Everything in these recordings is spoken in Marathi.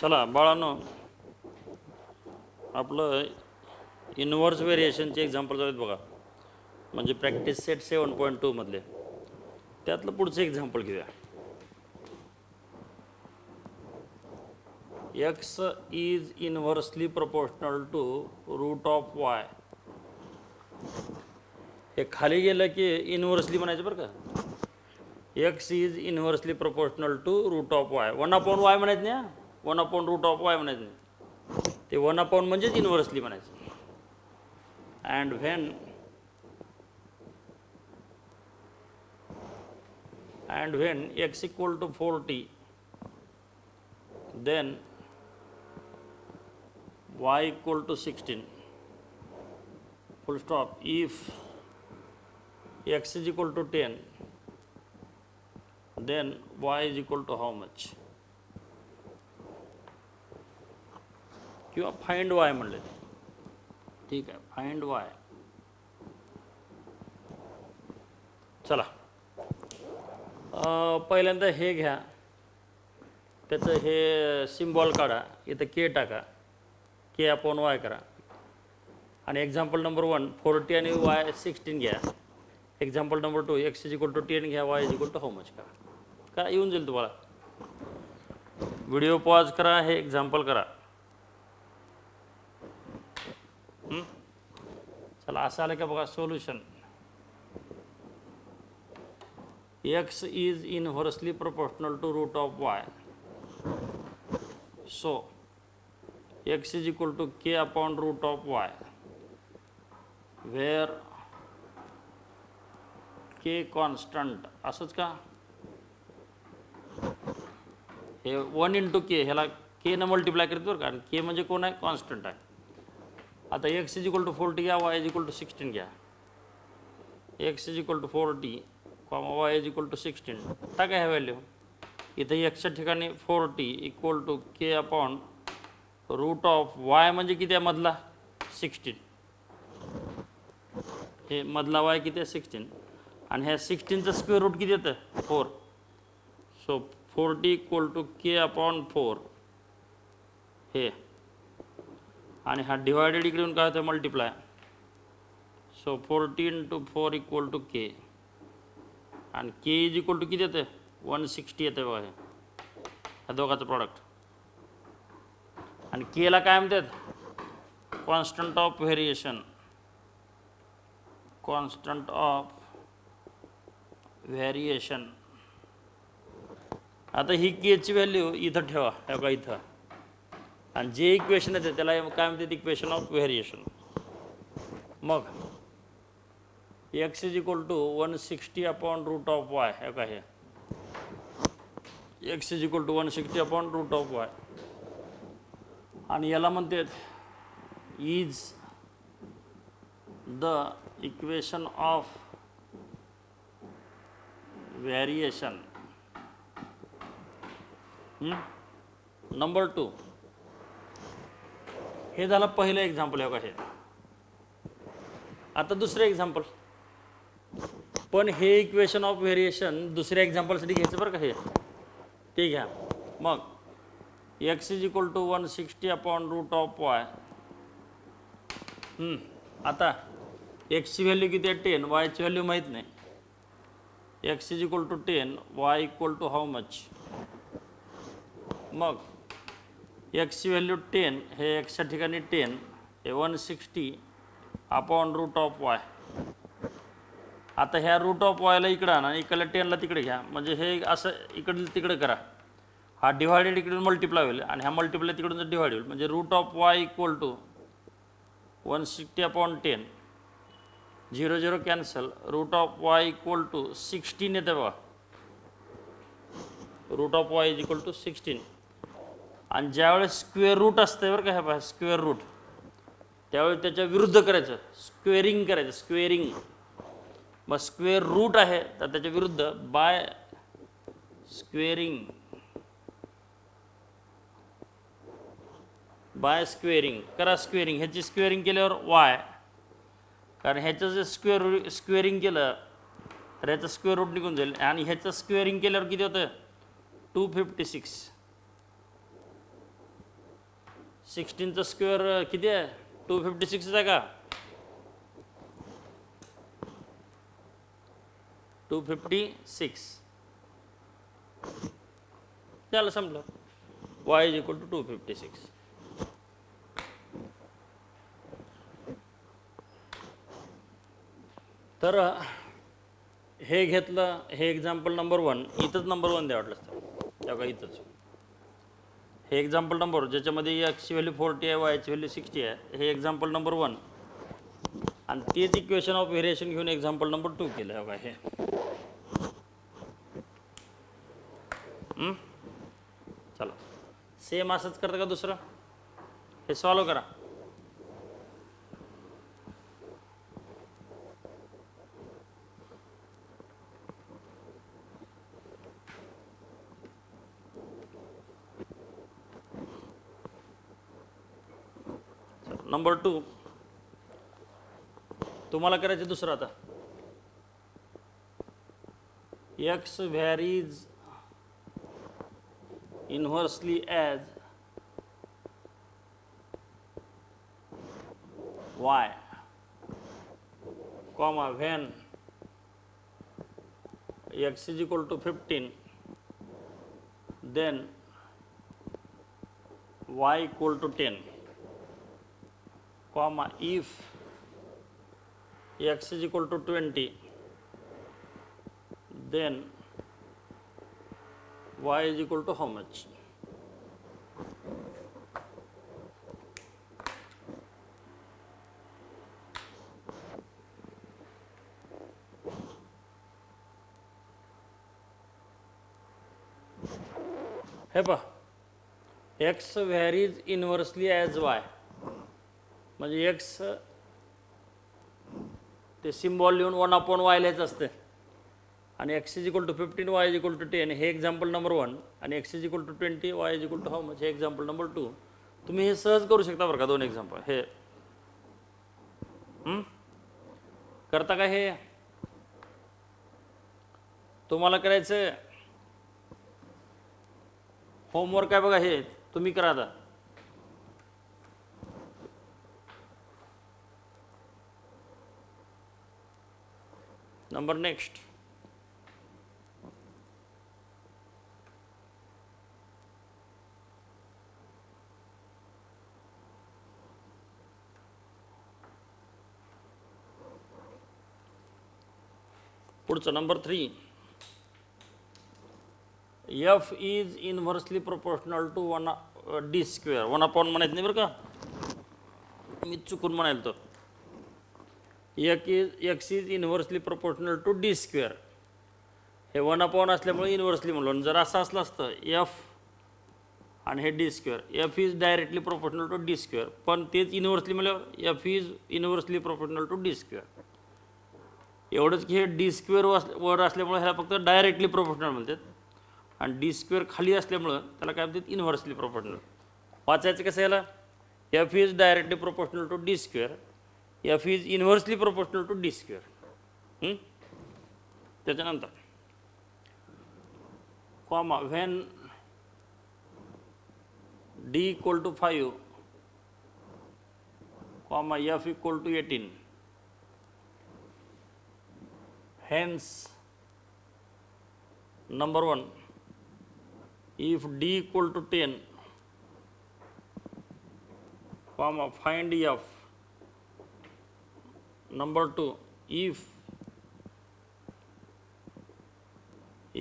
चला बाळांनो, आपलं इनव्हर्स व्हेरिएशनचे एक्झाम्पल झालेत बघा. म्हणजे प्रॅक्टिस सेट 7.2 मधले त्यातलं पुढचं एक्झाम्पल घेऊया. X is inversely proportional to root of Y. हे खाली गेलं की इनव्हर्सली म्हणायचं बरं का. X is inversely proportional to root of Y. 1/y म्हणायचं नाही, 1/√ऑफ y म्हणायचं नाही, ते 1/ म्हणजेच इनव्हर्सली म्हणायचं. And when x equal to 40, then y equal to 16, full stop. If x is equal to 10, then y is equal to how much? किंवा फाइंड y म्हणले. ठीक आहे, फाइंड y. चला पहिल्यांदा हे घ्या, त्याचं हे सिम्बॉल काढा, इथं के टाका, k/y करा. आणि एक्झाम्पल नंबर 1 40 आणि y 16 घ्या. Example number 2 x is equal to 10 घ्या, y is equal to how much करा. येऊन जाईल तुम्हाला. व्हिडिओ पॉज करा, हे एक्झाम्पल करा. चला असं आलं का बघा solution. x is inversely proportional to root of y. So x is equal to k/root of y, where k constant. असंच का, हे 1 × k, ह्याला k न मल्टिप्लाय करतो बरं का. k म्हणजे कोण आहे, कॉन्स्टंट आहे. आता x इज इक्वल टू 40 घ्या, y इज इक्वल टू 16 घ्या. x is equal to 40, y is equal to 16 टाका ह्या व्हॅल्यू. इथं एक्सच्या ठिकाणी 40 इक्वल टू k/रूट ऑफ y म्हणजे किती आहे मधला, 16. हे मधला y किती आहे, 16. आणि ह्या 16चं स्क्वेअर रूट किती येतं, 4. सो 40 इक्वल टू k/4 हे. आणि हा डिवायडेड इकडे येऊन काय होतं, multiply. So 40 × 4 equal to k. आणि k इज इक्वल टू किती येतं, 160 येतं बघा. हे ह्या दोघाचं प्रॉडक्ट. आणि केला काय म्हणतात, constant of variation. Constant of variation. आता ही केची व्हॅल्यू इथं ठेवा, हे बघा इथं. आणि जे इक्वेशन येते त्याला काय म्हणतात, इक्वेशन ऑफ व्हेरिएशन. मग x इज इक्वल टू 160/रूट ऑफ y. हे काय, हे x इज इक्वल टू 160/रूट ऑफ y. आणि याला म्हणतात is the equation of variation. Number 2. हे झालं पहिलं एक्झाम्पल. हे काय, आता दुसरं एक्झाम्पल. पण हे इक्वेशन ऑफ व्हेरिएशन दुसऱ्या एक्झाम्पलसाठी घ्यायचं बरं का. हे ते घ्या. मग x इज इक्वल टू 160/रूट ऑफ y. आता एक्सची व्हॅल्यू किती आहे, 10. वायची व्हॅल्यू माहीत नाही. x is equal to 10, y equal to how much. मग एक्सची व्हॅल्यू 10, हे एक्सच्या ठिकाणी 10, हे 160/रूट ऑफ y. आता ह्या रूट ऑफ वायला इकडं आणा, इकडल्या 10ला तिकडे घ्या. म्हणजे हे असं इकडे तिकडे करा. हा डिवायडेड इकडून मल्टिप्लाय होईल आणि ह्या मल्टिप्लाय तिकडून डिवाइड होईल. म्हणजे root of Y equal to 160/10. 0 0 cancel. Root of Y equal to 16 येते बघा. Root of Y is equal to 16. आणि ज्यावेळेस स्क्वेअर रूट असते बरं का, ह्या बघा स्क्वेअर रूट, त्यावेळेस त्याच्या विरुद्ध करायचं, स्क्वेअरिंग करायचं, स्क्वेअरिंग. मग स्क्वेअर रूट आहे तर त्याच्या विरुद्ध बाय स्क्वेअरिंग. बाय स्क्वेअरिंग करा. स्क्वेअरिंग, ह्याची स्क्वेअरिंग केल्यावर y, कारण ह्याचं जे स्क्वेअरिंग केलं तर ह्याचं स्क्वेअर रूट निघून जाईल. आणि ह्याचं स्क्वेअरिंग केल्यावर किती होतं, 256. 16चा स्क्वेअर किती आहे 256 आहे का 256 झालं संपलं y इज इक्वल टू 256. तर हे घेतलं हे एक्झाम्पल नंबर 1 इथंच नंबर 1 द्या वाटलं असतं त्या का इथंच हे एक्झाम्पल नंबर ज्याच्यामध्ये एक्सची व्हॅल्यू 40 आहे वायची व्हॅल्यू 60 आहे हे एक्झाम्पल नंबर 1 आणि तेच इक्वेशन ऑफ व्हेरिएशन घेऊन एक्झाम्पल नंबर 2 केलं आहे बघा हे चला सेम असंच करतं का दुसरं हे सॉल्व करा नंबर 2 तुम्हाला करायचं दुसरं आता x varies inversely as y comma when x is equal to 15 then y equal to 10 comma if x is equal to 20 then y is equal to how much? हे पहा x varies inversely as y म्हणजे x ते सिम्बॉल लिहून 1/y लिहायचं असते आणि x is equal to 15 y is equal to 10 हे एक्झाम्पल नंबर 1 आणि x is equal to 20 y is equal to how much हे एक्झाम्पल नंबर 2 तुम्ही हे सहज करू शकता बरं का दोन एक्झाम्पल हे करता का हे तुम्हाला करायचं होमवर्क आहे बघा हे तुम्ही करा आता नंबर नेक्स्ट पुढचं number 3 f is inversely proportional to d square 1/, म्हणायचं नाही बरं का मी चुकून म्हणाल तो x is inversely proportional to d square हे 1/, असल्यामुळे इनव्हर्सली म्हणलो जर असं असलं असतं f आणि हे d square f is directly proportional to d square पण तेच इनव्हर्सली म्हणल्यावर f is inversely proportional to d square एवढंच की हे d स्क्वेअर वर असल्यामुळे ह्याला फक्त डायरेक्टली प्रोपोर्शनल म्हणतात आणि d स्क्वेअर खाली असल्यामुळं त्याला काय म्हणतात इनव्हर्सली प्रोपोर्शनल वाचायचं कसं याला f is directly proportional to d square f is inversely proportional to d square त्याच्यानंतर comma when d equal to 5 comma f equal to 18 hence number 1 if d equal to 10 comma find f number 2 if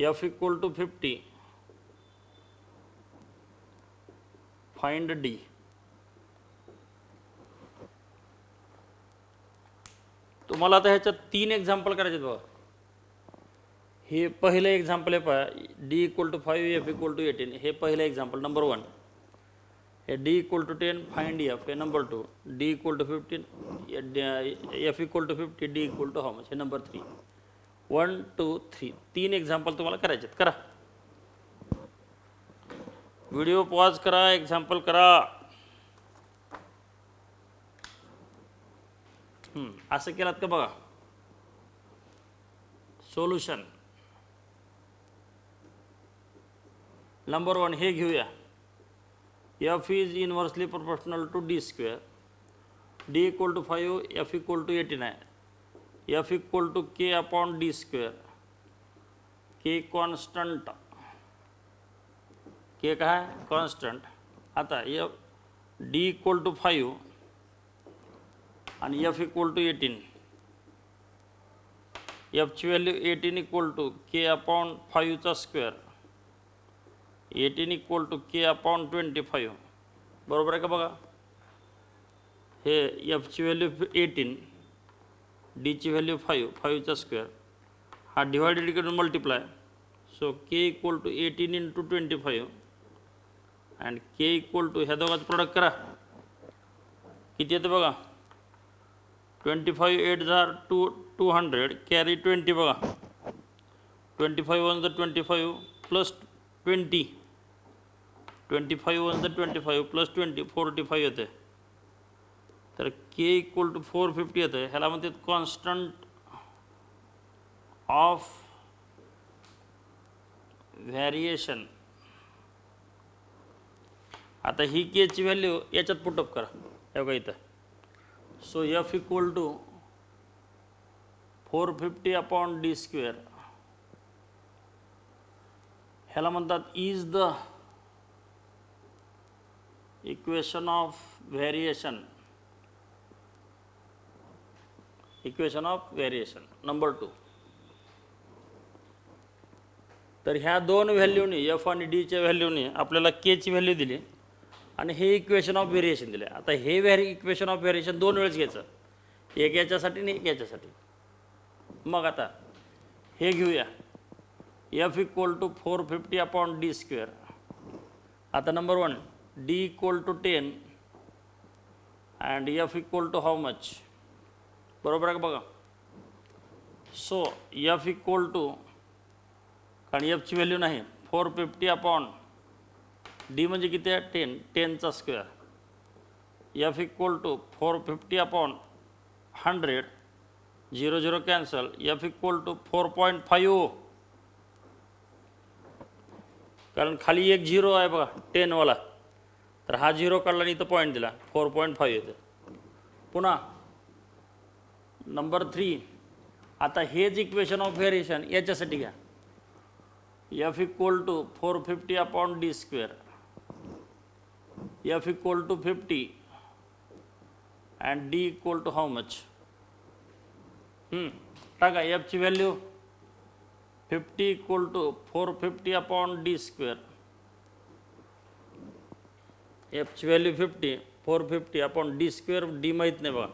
f equal to 50 find d तुम्हाला आता ह्याच्यात 3 एक्झाम्पल करायचे बघा हे पहिलं एक्झाम्पल आहे पहा d equal to 5 f equal to 18 हे पहिलं एक्झाम्पल नंबर 1 हे d equal to 10 find f हे number 2 d equal to 15 f equal to 50 d equal to how much हे नंबर 3 1 2 3 3 एक्झाम्पल तुम्हाला करायचे करा व्हिडिओ पॉज करा एक्झाम्पल करा असं केलात का बघा सोल्युशन नंबर 1 हे घेऊया F is inversely proportional to D square. D equal to 5, F equal to 89. F equal to K upon D square. K constant. K का है constant. आता F D equal to 5 आणि F equal to 18. F ची value 18 equal to K upon 5 चा square. 18 equal to K upon 25. बरोबर आहे का बघा. हे F ची व्हॅल्यू 18, D ची व्हॅल्यू 5, 5 चा स्क्वेअर. हा डिवायडेड करून multiply. So K equal to 18 into 25 and K equal to ह्या दोघांचं प्रोडक्ट करा. किती येतं बघा. 25 8 जार 200 कॅरी 20 बघा. 25 1 the 25 प्लस 20. 25 1 the 25 प्लस 20 45 येते. तर K equal to 450 येते. ह्याला म्हणतात कॉन्स्टंट ऑफ व्हॅरिएशन. आता ही K ची व्हॅल्यू याच्यात पुटअप करा. हे बघा इथं. So F equal to 450 upon D square. ह्याला म्हणतात is the equation of variation. Equation of variation number 2. तर ह्या दोन व्हॅल्यूनी F आणि D च्या व्हॅल्यूनी आपल्याला K ची व्हॅल्यू दिली आणि हे इक्वेशन ऑफ व्हेरिएशन दिले. आता हे इक्वेशन ऑफ व्हेरिएशन दोन वेळेस घ्यायचं. एक याच्यासाठी आणि एक याच्यासाठी. मग आता हे घेऊया. F equal to 450 upon D square. आता number 1 D equal to 10 and F equal to how much. बरोबर आहे का बघा. सो F equal to, कारण F ची व्हॅल्यू नाही, 450 upon D म्हणजे किती आहे 10, 10 चा square. F equal to 450 upon 100, 0 0 cancel. F equal to 4.5. कारण खाली एक 0 आहे बघा 10 वाला. तर हा 0 काढला आणि इथं पॉईंट दिला 4.5 येते. पुन्हा नंबर 3. आता हेच इक्वेशन ऑफ व्हेरिएशन याच्यासाठी घ्या. F equal to 450 upon D square. F equal to 50 and D equal to how much. टाका F ची value 50 equal to 450 upon D square. F ची value 50, 450 upon D square. D माहीत नाही बघा.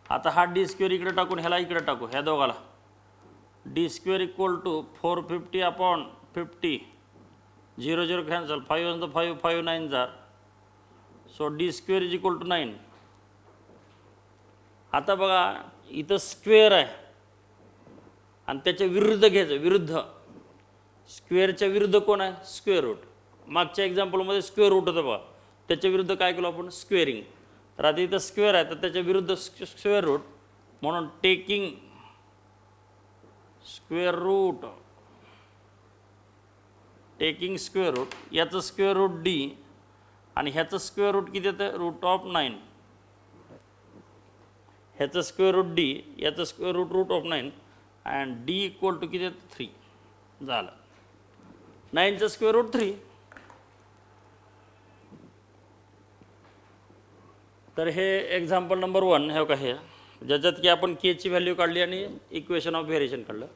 आता हा D square इकडे टाकून ह्याला इकडे टाकू, ह्या दोघाला. D square equal to 450 upon 50, 0 0 cancel. 5 1 the 5, 5 9 jar. So D square is equal to 9. आता बघा इथं स्क्वेअर आहे आणि त्याच्या विरुद्ध घ्यायचं. विरुद्ध स्क्वेअरच्या विरुद्ध कोण आहे स्क्वेअर रूट. मागच्या एक्झाम्पलमध्ये स्क्वेअर रूट होतं बघा. त्याच्या विरुद्ध काय केलं आपण स्क्वेअरिंग. तर आता इथं स्क्वेअर आहे तर त्याच्या विरुद्ध स्क्वेअर रूट. म्हणून taking square root, taking square root. याचं स्क्वेअर रूट D आणि ह्याचं स्क्वेअर रूट किती येतं रूट ऑफ 9. ह्याचं स्क्वेअर रूट D, याचं square root root of 9 and D equal to किती येतं 3 झालं. 9चं स्क्वेअर रूट 3. तर हे एक्झाम्पल नंबर 1 हे का हे ज्याच्यात की आपण K ची व्हॅल्यू काढली आणि इक्वेशन ऑफ व्हेरिएशन काढलं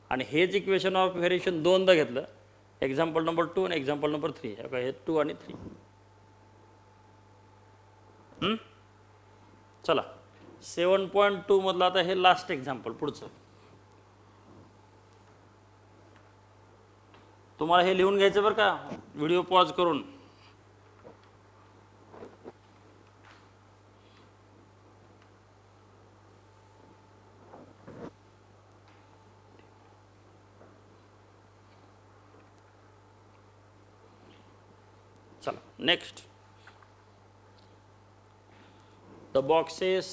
आणि हेच इक्वेशन ऑफ व्हेरिएशन दोनदा घेतलं. एक्झाम्पल नंबर 2 आणि एक्झाम्पल नंबर 3 हे का हे 2 आणि 3. चला 7.2 मधलं आता हे लास्ट एक्झाम्पल पुढचं. तुम्हाला हे लिहून घ्यायचं बरं का व्हिडिओ पॉज करून. चला next. The boxes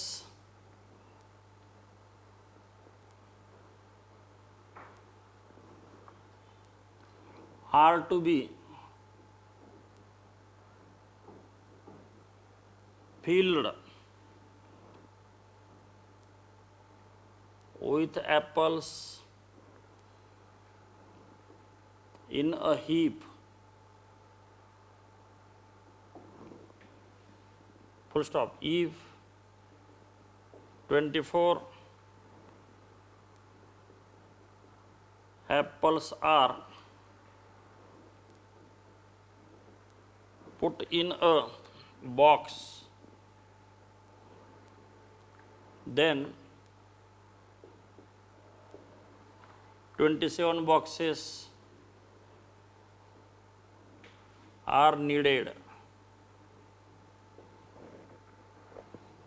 are to be filled with apples in a heap, full stop. If 24 apples are put in a box, then 27 boxes are needed,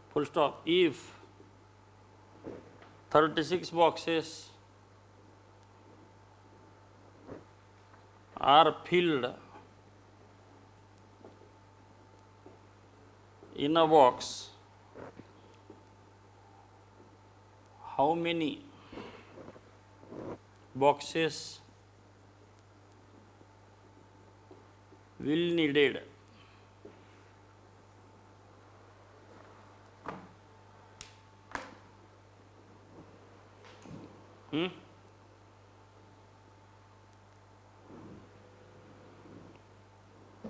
full stop. If 36 boxes are filled in a box, how many boxes will needed?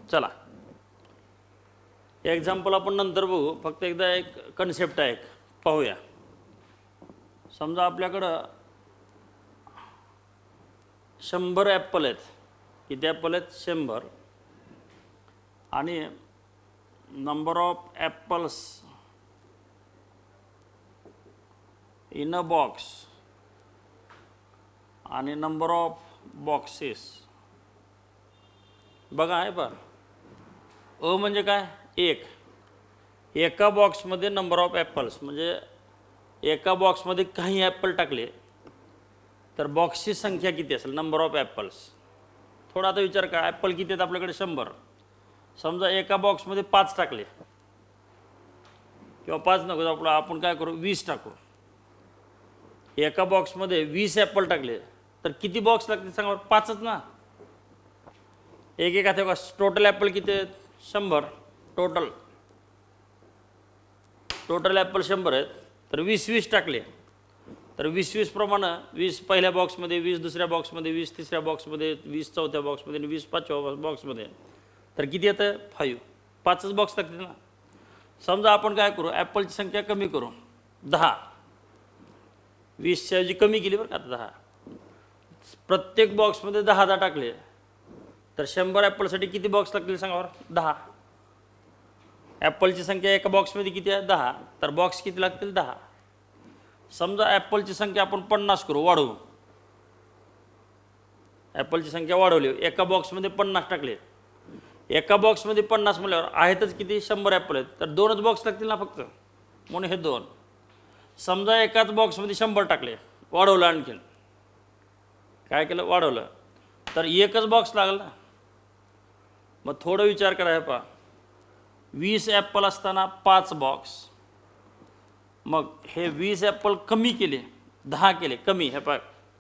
चला, एक्झाम्पल आपण नंतर बघू, फक्त एकदा एक कन्सेप्ट आहे, पाहूया. समजा आपल्याकडं 100 ॲपल आहेत. किती ॲपल आहेत? 100. आणि number of apples in a box आणि नंबर ऑफ बॉक्सेस. बघा आहे पा, अ म्हणजे काय? एक. एका बॉक्समध्ये नंबर ऑफ ॲपल्स, म्हणजे एका बॉक्समध्ये काही ॲपल टाकले तर बॉक्सची संख्या किती असेल? Number of apples. थोडा आता विचार करा, ॲपल किती आहेत आपल्याकडे? 100. समजा एका बॉक्समध्ये 5 टाकले, किंवा 5 नको, आपण काय करू, 20 टाकू. एका बॉक्समध्ये 20 ॲपल टाकले तर किती बॉक्स लागतील सांगा? 5च ना. एक आता टोटल ॲपल किती आहेत? 100. टोटल ॲपल 100 आहेत, तर 20 टाकले तर 20 प्रमाणे 20 पहिल्या बॉक्समध्ये, 20 दुसऱ्या बॉक्समध्ये, 20 तिसऱ्या बॉक्समध्ये, 20 चौथ्या बॉक्समध्ये आणि 20 पाचव्या बॉक्समध्ये, तर किती येतं? 5. 5च बॉक्स लागतील ना. समजा आपण काय करू, ॲपलची संख्या कमी करू, 10. 20च्या ऐवजी कमी केली बरं का, आता 10. प्रत्येक बॉक्समध्ये 10 टाकले तर 100 ॲपलसाठी किती बॉक्स लागतील सांगा बरं? 10. ॲपलची संख्या एका बॉक्समध्ये किती आहे? 10. तर बॉक्स किती लागतील? 10. समजा ॲपलची संख्या आपण 50 करू, वाढवू. ॲपलची संख्या वाढवली, एका बॉक्समध्ये 50 टाकले. एका बॉक्समध्ये 50 म्हटल्यावर आहेतच किती? 100 ॲपल आहेत, तर 2च बॉक्स लागतील ना फक्त, म्हणून हे 2. समजा एकाच बॉक्समध्ये 100 टाकले, वाढवलं, आणखीन काय केलं? वाढवलं, तर एकच बॉक्स लागला ना. मग थोडं विचार करा, पहा, 20 ॲपल असताना 5 बॉक्स, मग हे 20 ॲपल कमी केले, 10 केले कमी, हे पहा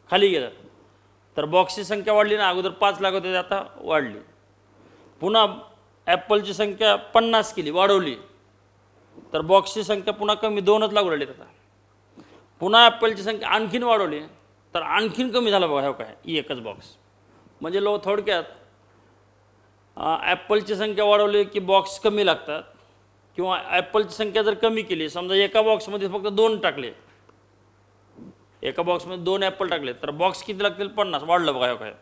खाली गेलं, तर बॉक्सची संख्या वाढली ना. अगोदर 5 लागत होते, आता वाढली. पुन्हा ॲपलची संख्या 50 केली, वाढवली, तर बॉक्सची संख्या पुन्हा कमी, 2च लागू राहिली. आता पुन्हा ॲपलची संख्या आणखीन वाढवली तर आणखीन कमी झालं. बघा, हे काय? एकच बॉक्स. म्हणजे थोडक्यात ॲपलची संख्या वाढवली की बॉक्स कमी लागतात, किंवा ॲपलची संख्या जर कमी केली, समजा एका बॉक्समध्ये फक्त 2 टाकले, एका बॉक्समध्ये 2 ॲपल टाकले, तर बॉक्स किती लागतील? 50. वाढलं. बघा, काय?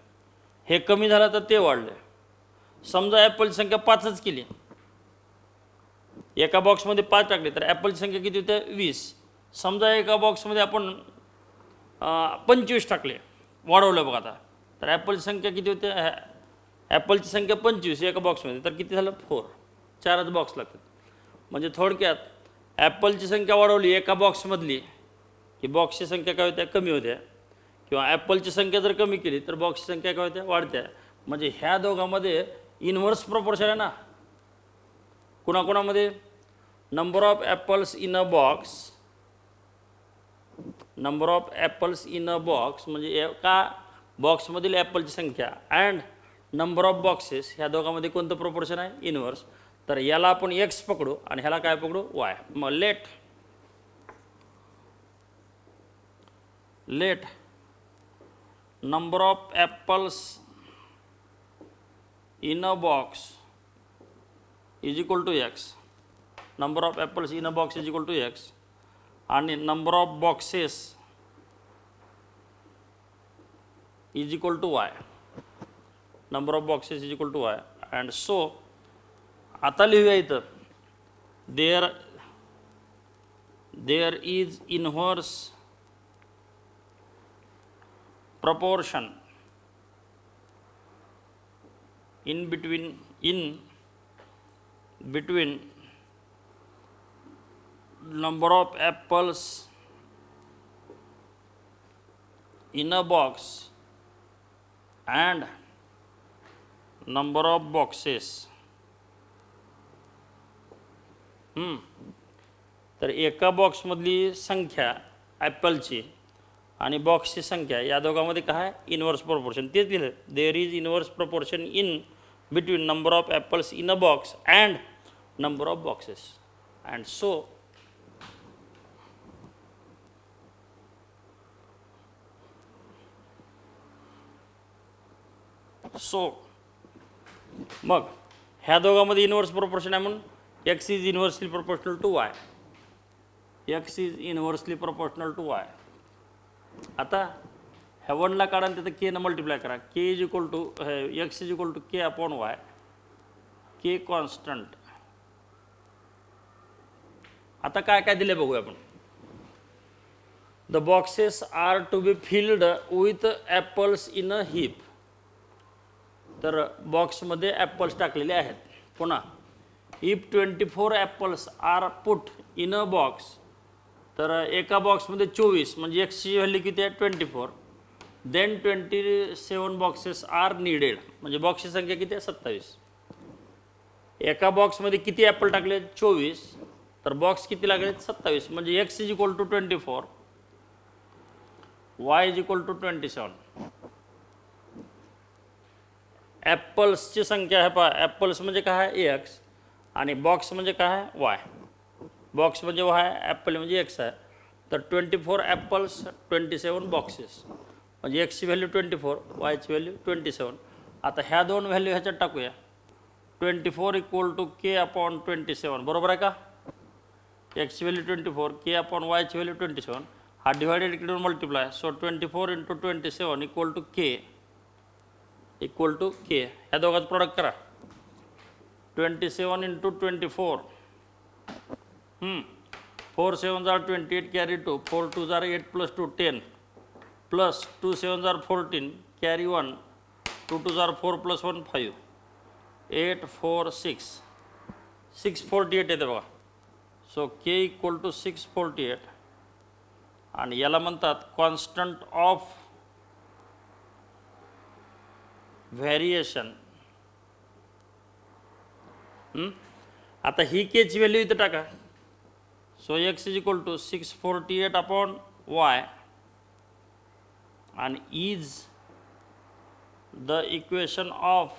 हे कमी झालं तर ते वाढले. समजा ॲपलची संख्या 5च केली, एका बॉक्समध्ये 5 टाकले, तर ॲपलची संख्या किती होते? 20. समजा एका बॉक्समध्ये आपण 25 टाकले, वाढवलं. बघा आता, तर ॲपलची संख्या किती होते? ॲपलची संख्या 25 एका बॉक्समध्ये, तर किती झालं? 4. 4च बॉक्स लागतात. म्हणजे थोडक्यात ॲपलची संख्या वाढवली एका बॉक्समधली की बॉक्सची संख्या काय होत्या? कमी होत्या. किंवा ॲपलची संख्या जर कमी केली तर बॉक्सची संख्या काय होत्या? वाढत्या. म्हणजे ह्या दोघांमध्ये इन्व्हर्स प्रपोर्शन आहे ना. कुणाकुणामध्ये? Number of apples in a box, number of apples in a box म्हणजे एका बॉक्समधील ॲपलची संख्या, अँड नंबर ऑफ बॉक्सेस, ह्या दोघांमध्ये कोणतं प्रपोर्शन आहे? इन्व्हर्स. तर याला आपण एक्स पकडू आणि ह्याला काय पकडू वाय. मग late number of apples in a box is equal to x. Number of apples in a box is equal to x and number of boxes is equal to y. Number of boxes is equal to y. And so आता लिहूया इथं there is inverse proportion in between number of apples in a box and number of boxes. तर एका बॉक्समधली संख्या ॲपलची आणि बॉक्सची संख्या या दोघांमध्ये काय आहे इनवर्स प्रपोर्शन. तेच दिलं there is inverse proportion in between number of apples in a box and number of boxes. And so मग ह्या दोघांमध्ये इनवर्स प्रपोर्शन आहे म्हणून X is inversely proportional to Y. X is inversely proportional to Y. आता ह्या वनला काढा आणि तिथं के न मल्टिप्लाय करा. K is equal to X is equal to K upon Y. K constant. आता काय काय दिले बघूया आपण. The boxes are to be filled with apples in a heap. तर बॉक्समध्ये ॲपल्स टाकलेले आहेत. पुन्हा if 24 apples are put in a box. तर एका बॉक्समध्ये 24 म्हणजे एक्सची व्हॅल्यू किती आहे 24. देन 27 बॉक्सेस आर नीडेड म्हणजे बॉक्सची संख्या किती आहे 27. एका बॉक्समध्ये किती ॲपल टाकले 24. तर बॉक्स किती लागले 27 म्हणजे X is equal to 24 Y is equal to 27. ॲपल्सची संख्या आहे पहा. ॲपल्स म्हणजे काय आहे एक्स आणि बॉक्स म्हणजे काय आहे वाय. बॉक्स म्हणजे वाय ॲपल म्हणजे एक्स आहे. तर 24 ॲपल्स 27 बॉक्सेस म्हणजे एक्सची व्हॅल्यू 24 वायची व्हॅल्यू 27. आता ह्या दोन व्हॅल्यू ह्याच्यात टाकूया. 24 इक्वल टू के अपॉन 27 बरोबर आहे का. एक्सची व्हॅल्यू 24 के अपॉन वायची व्हॅल्यू 27. हा डिवायडेड इकडून multiply. So 24 into 27 equal to K ह्या दोघांचं प्रोडक्ट करा. 27 into 24 4 7 are 28 carry 2 4 2 are 8 plus 2 10 plus 2 7 are 14 carry 1 2 2 are 4 plus 1 5 8 4 6 648 येते बघा. सो के इक्वल टू 648 आणि याला म्हणतात कॉन्स्टंट ऑफ व्हेरिएशन. आता ही केची व्हॅल्यू इथं टाका. So X is equal to 648 upon Y and is the equation of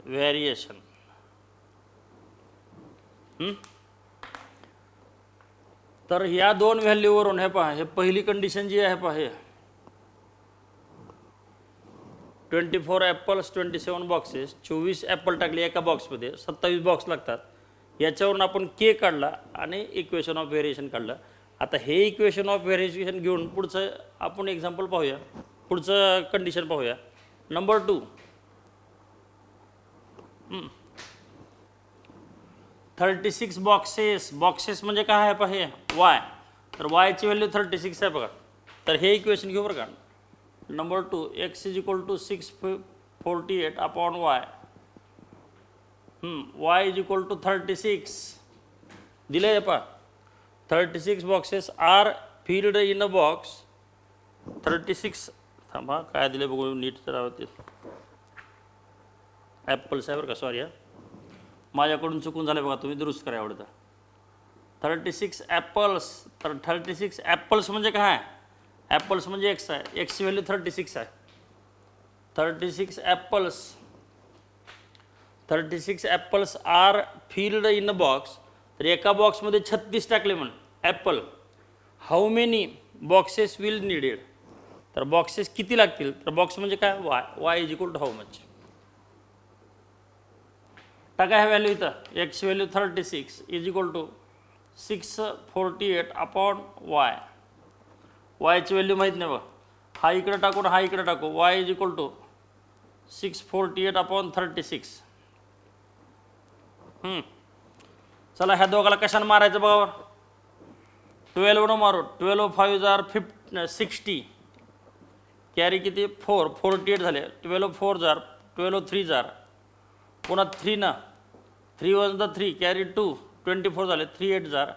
variation. तर ह्या दोन व्हॅल्यूवरून हे पहा हे पहिली कंडिशन जी आहे पहा हे 24 ॲपल्स 27 बॉक्सेस 24 ॲपल टाकले एका बॉक्समध्ये 27 बॉक्स लागतात. याच्यावरून आपण के काढला आणि इक्वेशन ऑफ व्हेरिएशन काढलं. आता हे इक्वेशन ऑफ व्हेरिएशन घेऊन पुढचं आपण एक्झाम्पल पाहूया. पुढचं कंडिशन पाहूया. नंबर 2 36 बॉक्सेस म्हणजे काय आहे पहा हे वाय. तर वायची व्हॅल्यू 36 आहे बघा. तर हे इक्वेशन घेऊ बरं का. Number 2 X is equal to 648 upon Y. Y is equal to 36 दिलं आहे पहा. 36 boxes are filled in a box. 36 थांबा काय दिले बघू नीट तर ते ॲपल्स आहे बरं का. सॉरी माझ्याकडून चुकून झालं बघा. तुम्ही दुरुस्त करा आवडतं. 36 ॲपल्स. तर 36 ॲपल्स म्हणजे काय ॲपल्स म्हणजे एक्स आहे. एक्सची व्हॅल्यू 36 आहे. 36 apples 36 apples are filled in a box. तर एका बॉक्समध्ये 36 टाकले म्हणून apple. How many boxes will needed. तर बॉक्सेस किती लागतील? तर बॉक्स म्हणजे काय? Y is equal to how much. टाका ह्या व्हॅल्यू इथं. X value 36 is equal to 648 upon Y. वायची व्हॅल्यू माहीत नाही बघ. हा इकडे टाकून हा इकडे टाकू. Y is equal to 648 upon 36. चला ह्या दोघाला कशाने मारायचं बघा. 12 मारू. 12 5 जार 60. कॅरी किती? 4. 48 झाले. 12 4 जार. 12 3 जार. पुन्हा 3 ना. 3 1 द 3 कॅरी 2. 24 झाले. 3 8 jar.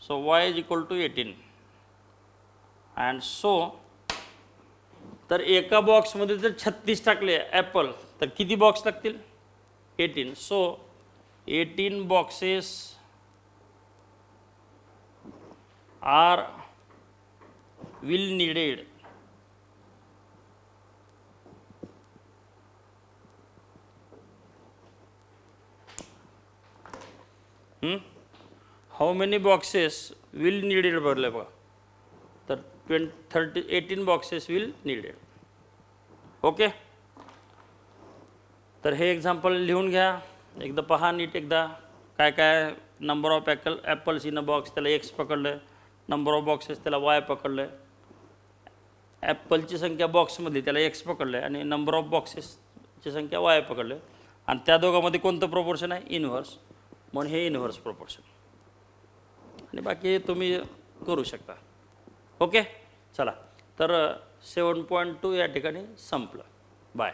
So Y is equal to 18. And so तर एका बॉक्समध्ये जर 36 टाकले ॲपल तर किती बॉक्स लागतील? 18. So 18 boxes are will needed. How many boxes will needed भरले बघा. तर 18 बॉक्सेस विल नीडेड. ओके. तर हे एक्झाम्पल लिहून घ्या. एकदा पहा नीट एकदा. काय काय number of apples in a box त्याला एक्स पकडलं. नंबर ऑफ बॉक्सेस त्याला वाय पकडलं. ॲपलची संख्या बॉक्समध्ये त्याला एक्स पकडलं आहे आणि नंबर ऑफ बॉक्सेसची संख्या वाय पकडलं. आणि त्या दोघांमध्ये कोणतं प्रोपोर्शन आहे? इनव्हर्स. म्हणून हे इनव्हर्स प्रोपोर्शन. आणि बाकी तुम्ही करू शकता. ओके. चला तर 7.2 या ठिकाणी संपलं. बाय.